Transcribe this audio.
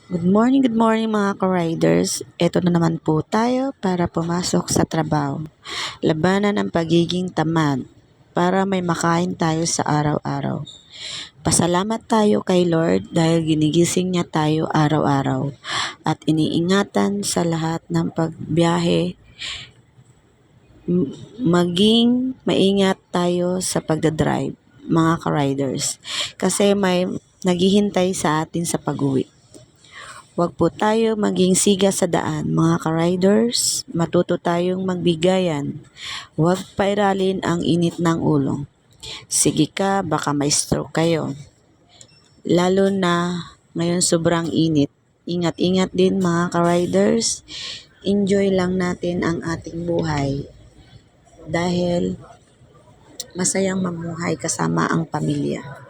Good morning mga ka-riders. Ito na naman po tayo para pumasok sa trabaho. Labanan ang pagiging tamad para may makain tayo sa araw-araw. Pasalamat tayo kay Lord dahil ginigising niya tayo araw-araw at iniingatan sa lahat ng pagbiyahe. Maging maingat tayo sa pagdadrive mga ka-riders kasi may naghihintay sa atin sa pag-uwi. Huwag po tayo maging siga sa daan, mga ka-riders. Matuto tayong magbigayan. Huwag pairalin ang init ng ulo. Sige ka, baka may stroke kayo. Lalo na ngayon sobrang init. Ingat-ingat din mga ka-riders. Enjoy lang natin ang ating buhay. Dahil masayang mamuhay kasama ang pamilya.